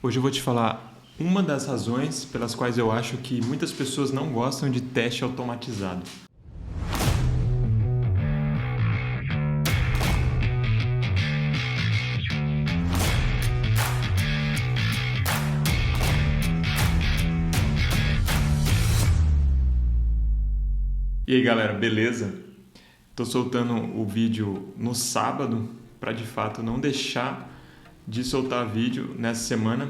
Hoje eu vou te falar uma das razões pelas quais eu acho que muitas pessoas não gostam de teste automatizado. E aí galera, beleza? Tô soltando o vídeo no sábado para de fato não deixar de soltar vídeo nessa semana.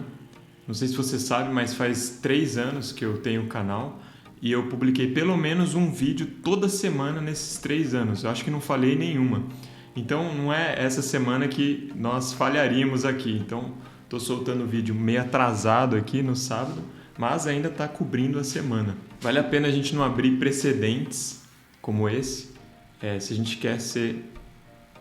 Não sei se você sabe, mas faz 3 anos que eu tenho o canal e eu publiquei pelo menos um vídeo toda semana nesses 3 anos. Eu acho que não falhei nenhuma. Então não é essa semana que nós falharíamos aqui. Então tô soltando o vídeo meio atrasado aqui no sábado, mas ainda está cobrindo a semana. Vale a pena a gente não abrir precedentes como esse, se a gente quer ser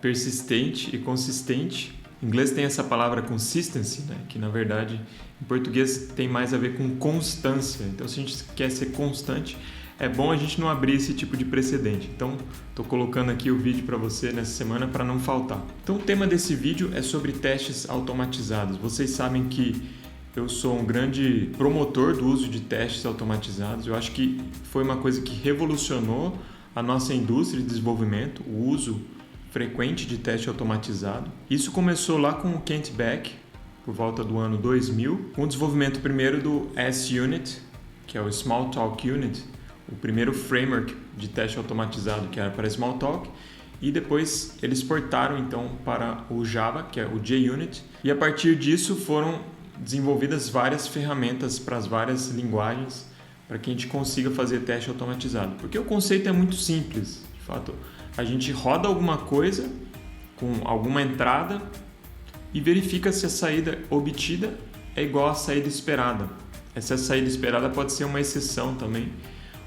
persistente e consistente. Em inglês tem essa palavra consistency, né? Que na verdade em português tem mais a ver com constância. Então se a gente quer ser constante, é bom a gente não abrir esse tipo de precedente. Então estou colocando aqui o vídeo para você nessa semana para não faltar. Então o tema desse vídeo é sobre testes automatizados. Vocês sabem que eu sou um grande promotor do uso de testes automatizados. Eu acho que foi uma coisa que revolucionou a nossa indústria de desenvolvimento, o uso frequente de teste automatizado. Isso começou lá com o Kent Beck, por volta do ano 2000, com o desenvolvimento primeiro do S-Unit, que é o Smalltalk Unit, o primeiro framework de teste automatizado que era para Smalltalk, e depois eles portaram então para o Java, que é o JUnit, e a partir disso foram desenvolvidas várias ferramentas para as várias linguagens para que a gente consiga fazer teste automatizado. Porque o conceito é muito simples, de fato. A gente roda alguma coisa com alguma entrada e verifica se a saída obtida é igual à saída esperada. Essa saída esperada pode ser uma exceção também,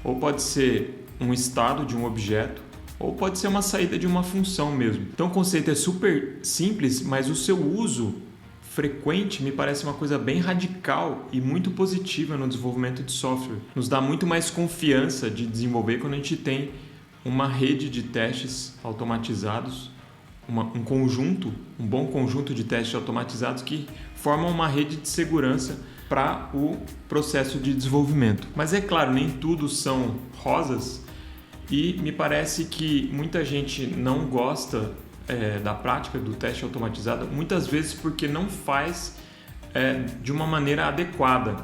ou pode ser um estado de um objeto, ou pode ser uma saída de uma função mesmo. Então o conceito é super simples, mas o seu uso frequente me parece uma coisa bem radical e muito positiva no desenvolvimento de software. Nos dá muito mais confiança de desenvolver quando a gente tem uma rede de testes automatizados, um bom conjunto de testes automatizados que formam uma rede de segurança para o processo de desenvolvimento. Mas é claro, nem tudo são rosas e me parece que muita gente não gosta da prática do teste automatizado, muitas vezes porque não faz de uma maneira adequada.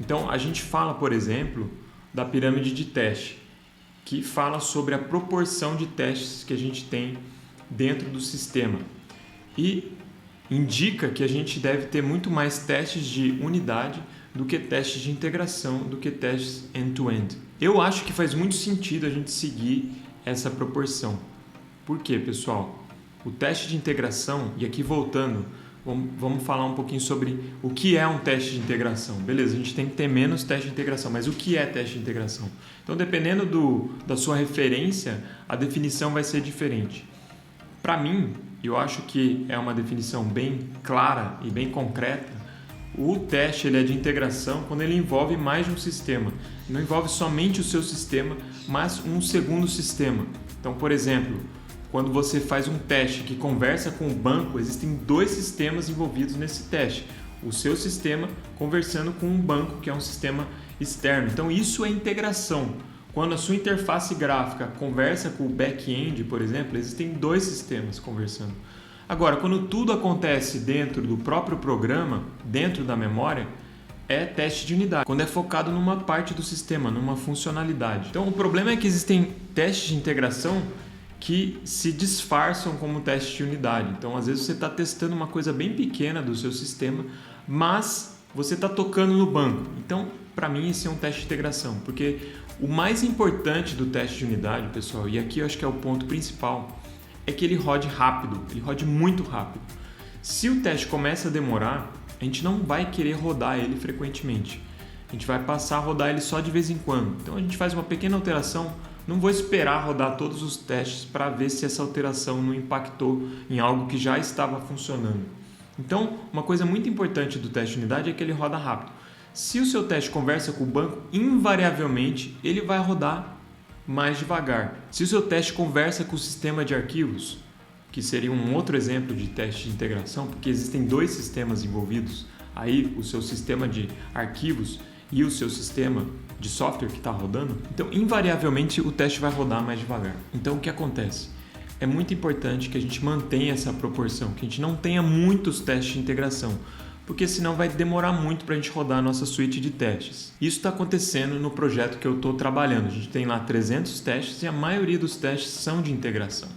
Então a gente fala, por exemplo, da pirâmide de teste, que fala sobre a proporção de testes que a gente tem dentro do sistema e indica que a gente deve ter muito mais testes de unidade do que testes de integração, do que testes end-to-end. Eu acho que faz muito sentido a gente seguir essa proporção. Por quê, pessoal? O teste de integração, e aqui voltando, vamos falar um pouquinho sobre o que é um teste de integração. Beleza, a gente tem que ter menos teste de integração, mas o que é teste de integração? Então, dependendo da sua referência, a definição vai ser diferente. Para mim, eu acho que é uma definição bem clara e bem concreta. O teste ele é de integração quando ele envolve mais de um sistema. Não envolve somente o seu sistema, mas um segundo sistema. Então, por exemplo, quando você faz um teste que conversa com o banco, existem 2 sistemas envolvidos nesse teste. O seu sistema conversando com um banco, que é um sistema externo. Então, isso é integração. Quando a sua interface gráfica conversa com o back-end, por exemplo, existem 2 sistemas conversando. Agora, quando tudo acontece dentro do próprio programa, dentro da memória, é teste de unidade. Quando é focado numa parte do sistema, numa funcionalidade. Então, o problema é que existem testes de integração que se disfarçam como teste de unidade. Então, às vezes você está testando uma coisa bem pequena do seu sistema, mas você está tocando no banco. Então, para mim, esse é um teste de integração, porque o mais importante do teste de unidade, pessoal, e aqui eu acho que é o ponto principal, é que ele rode rápido, ele rode muito rápido. Se o teste começa a demorar, a gente não vai querer rodar ele frequentemente. A gente vai passar a rodar ele só de vez em quando. Então, a gente faz uma pequena alteração. Não vou esperar rodar todos os testes para ver se essa alteração não impactou em algo que já estava funcionando. Então, uma coisa muito importante do teste de unidade é que ele roda rápido. Se o seu teste conversa com o banco, invariavelmente ele vai rodar mais devagar. Se o seu teste conversa com o sistema de arquivos, que seria um outro exemplo de teste de integração, porque existem 2 sistemas envolvidos aí o seu sistema de arquivos e o seu sistema de software que está rodando, então invariavelmente o teste vai rodar mais devagar. Então o que acontece? É muito importante que a gente mantenha essa proporção, que a gente não tenha muitos testes de integração, porque senão vai demorar muito para a gente rodar a nossa suíte de testes. Isso está acontecendo no projeto que eu estou trabalhando. A gente tem lá 300 testes e a maioria dos testes são de integração.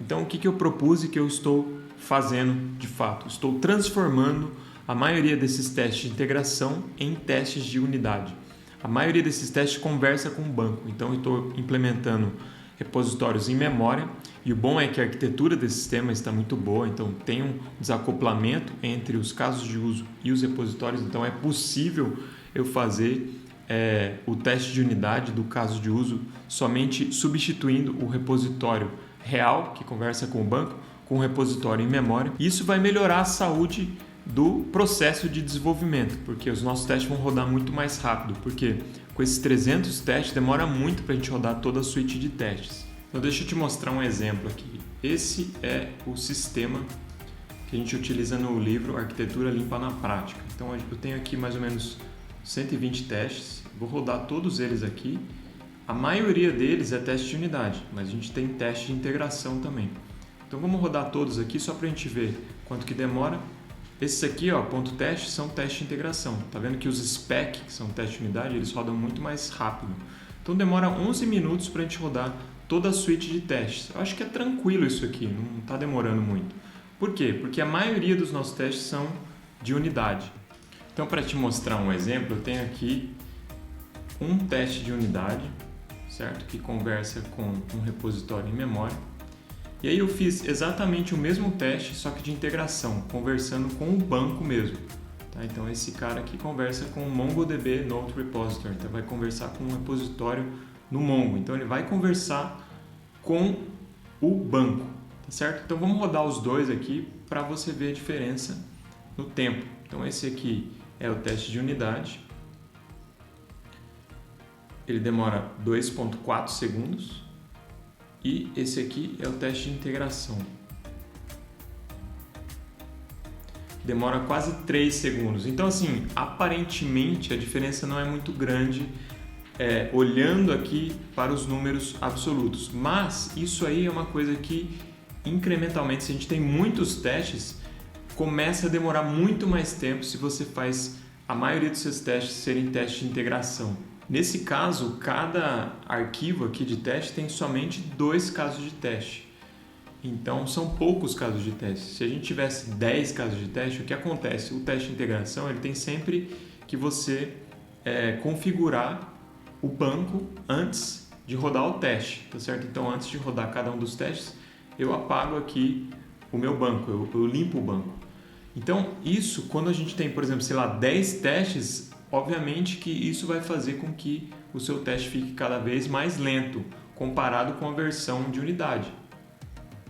Então o que eu propus e que eu estou fazendo de fato? Estou transformando a maioria desses testes de integração em testes de unidade. A maioria desses testes conversa com o banco, então eu estou implementando repositórios em memória e o bom é que a arquitetura desse sistema está muito boa, então tem um desacoplamento entre os casos de uso e os repositórios, então é possível eu fazer o teste de unidade do caso de uso somente substituindo o repositório real, que conversa com o banco, com o repositório em memória. Isso vai melhorar a saúde do processo de desenvolvimento, porque os nossos testes vão rodar muito mais rápido, porque com esses 300 testes demora muito para a gente rodar toda a suíte de testes. Então deixa eu te mostrar um exemplo aqui. Esse é o sistema que a gente utiliza no livro Arquitetura Limpa na Prática. Então eu tenho aqui mais ou menos 120 testes, vou rodar todos eles aqui. A maioria deles é teste de unidade, mas a gente tem teste de integração também. Então vamos rodar todos aqui só para a gente ver quanto que demora. Esses aqui, ó, ponto teste, são teste de integração. Tá vendo que os spec, que são teste de unidade, eles rodam muito mais rápido. Então demora 11 minutos para a gente rodar toda a suíte de testes. Eu acho que é tranquilo isso aqui, não está demorando muito. Por quê? Porque a maioria dos nossos testes são de unidade. Então, para te mostrar um exemplo, eu tenho aqui um teste de unidade, certo? Que conversa com um repositório em memória. E aí eu fiz exatamente o mesmo teste, só que de integração, conversando com o banco mesmo. Tá? Então esse cara aqui conversa com o MongoDB Node Repository, então vai conversar com um repositório no Mongo. Então ele vai conversar com o banco, tá certo? Então vamos rodar os dois aqui para você ver a diferença no tempo. Então esse aqui é o teste de unidade. Ele demora 2,4 segundos. E esse aqui é o teste de integração. Demora quase 3 segundos. Então, assim, aparentemente a diferença não é muito grande olhando aqui para os números absolutos. Mas isso aí é uma coisa que, incrementalmente, se a gente tem muitos testes, começa a demorar muito mais tempo se você faz a maioria dos seus testes serem testes de integração. Nesse caso, cada arquivo aqui de teste tem somente 2 casos de teste. Então, são poucos casos de teste. Se a gente tivesse 10 casos de teste, o que acontece? O teste de integração ele tem sempre que você configurar o banco antes de rodar o teste, tá certo? Então, antes de rodar cada um dos testes, eu apago aqui o meu banco, eu limpo o banco. Então, isso, quando a gente tem, por exemplo, sei lá, 10 testes, obviamente que isso vai fazer com que o seu teste fique cada vez mais lento, comparado com a versão de unidade,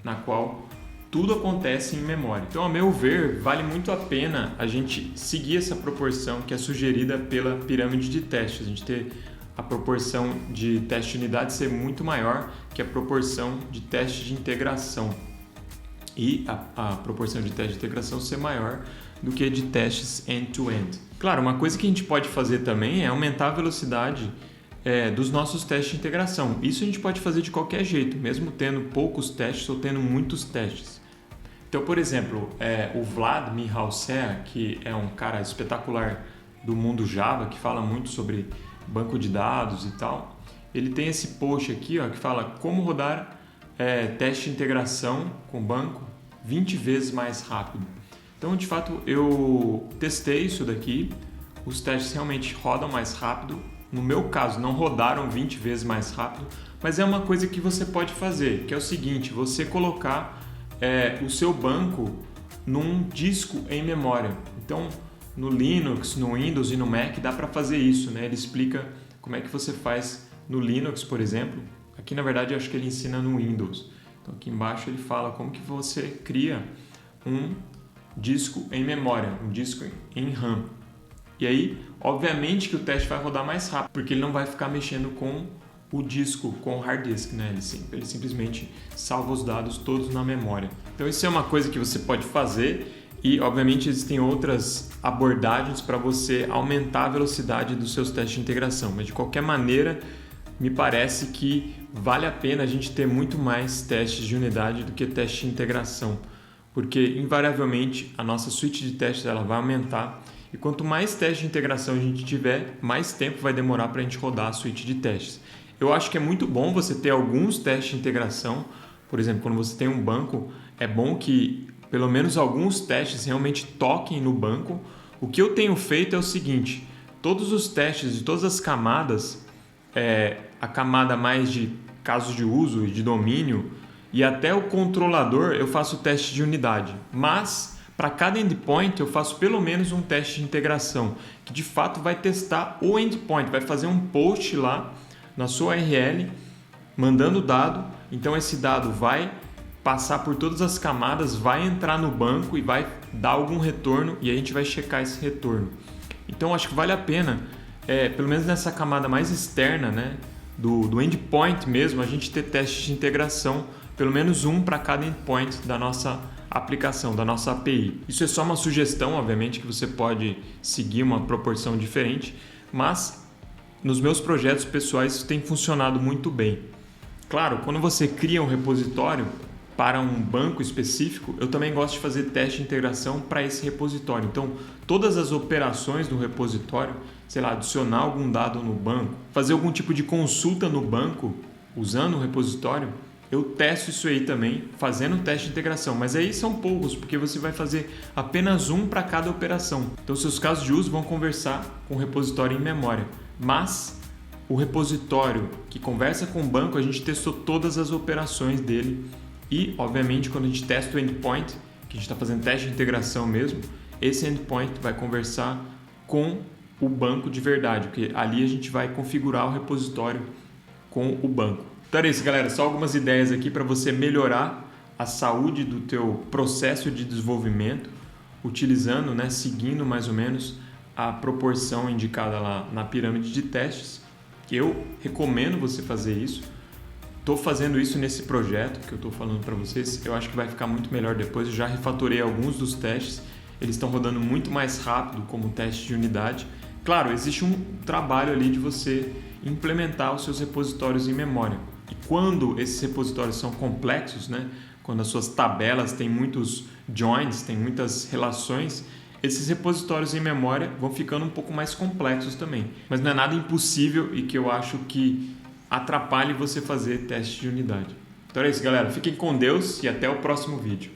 na qual tudo acontece em memória. Então, a meu ver, vale muito a pena a gente seguir essa proporção que é sugerida pela pirâmide de testes. A gente ter a proporção de teste de unidade ser muito maior que a proporção de teste de integração. E a proporção de teste de integração ser maior do que de testes end-to-end. Claro, uma coisa que a gente pode fazer também é aumentar a velocidade dos nossos testes de integração. Isso a gente pode fazer de qualquer jeito, mesmo tendo poucos testes ou tendo muitos testes. Então, por exemplo, o Vlad Mihalcea, que é um cara espetacular do mundo Java, que fala muito sobre banco de dados e tal, ele tem esse post aqui, ó, que fala como rodar teste de integração com banco 20 vezes mais rápido. Então, de fato, eu testei isso daqui, os testes realmente rodam mais rápido. No meu caso, não rodaram 20 vezes mais rápido, mas é uma coisa que você pode fazer, que é o seguinte, você colocar o seu banco num disco em memória. Então, no Linux, no Windows e no Mac dá para fazer isso, né? Ele explica como é que você faz no Linux, por exemplo. Aqui, na verdade, eu acho que ele ensina no Windows. Então, aqui embaixo ele fala como que você cria um disco em memória, um disco em RAM. E aí, obviamente que o teste vai rodar mais rápido, porque ele não vai ficar mexendo com o disco, com o hard disk, né? Ele simplesmente salva os dados todos na memória. Então isso é uma coisa que você pode fazer E, obviamente, existem outras abordagens para você aumentar a velocidade dos seus testes de integração. Mas, de qualquer maneira, me parece que vale a pena a gente ter muito mais testes de unidade do que testes de integração. Porque, invariavelmente, a nossa suite de testes ela vai aumentar. E quanto mais testes de integração a gente tiver, mais tempo vai demorar para a gente rodar a suite de testes. Eu acho que é muito bom você ter alguns testes de integração. Por exemplo, quando você tem um banco, é bom que pelo menos alguns testes realmente toquem no banco. O que eu tenho feito é o seguinte: todos os testes de todas as camadas, a camada mais de casos de uso e de domínio e até o controlador, eu faço teste de unidade. Mas para cada endpoint eu faço pelo menos um teste de integração, que de fato vai testar o endpoint, vai fazer um post lá na sua URL mandando o dado. Então esse dado vai passar por todas as camadas, vai entrar no banco e vai dar algum retorno e a gente vai checar esse retorno. Então acho que vale a pena, pelo menos nessa camada mais externa, né, do endpoint mesmo, a gente ter testes de integração, pelo menos um para cada endpoint da nossa aplicação, da nossa API. Isso é só uma sugestão, obviamente, que você pode seguir uma proporção diferente, mas nos meus projetos pessoais isso tem funcionado muito bem. Claro, quando você cria um repositório para um banco específico, eu também gosto de fazer teste de integração para esse repositório. Então, todas as operações do repositório, sei lá, adicionar algum dado no banco, fazer algum tipo de consulta no banco usando o repositório, eu testo isso aí também, fazendo o teste de integração. Mas aí são poucos, porque você vai fazer apenas um para cada operação. Então, seus casos de uso vão conversar com o repositório em memória. Mas o repositório que conversa com o banco, a gente testou todas as operações dele. E, obviamente, quando a gente testa o endpoint, que a gente está fazendo teste de integração mesmo, esse endpoint vai conversar com o banco de verdade, porque ali a gente vai configurar o repositório com o banco. Então é isso, galera. Só algumas ideias aqui para você melhorar a saúde do teu processo de desenvolvimento, utilizando, né, seguindo mais ou menos a proporção indicada lá na pirâmide de testes. Eu recomendo você fazer isso. Estou fazendo isso nesse projeto que eu estou falando para vocês. Eu acho que vai ficar muito melhor depois. Eu já refatorei alguns dos testes. Eles estão rodando muito mais rápido como teste de unidade. Claro, existe um trabalho ali de você implementar os seus repositórios em memória. E quando esses repositórios são complexos, né? Quando as suas tabelas têm muitos joins, têm muitas relações, esses repositórios em memória vão ficando um pouco mais complexos também. Mas não é nada impossível e que eu acho que atrapalhe você fazer teste de unidade. Então é isso, galera. Fiquem com Deus e até o próximo vídeo.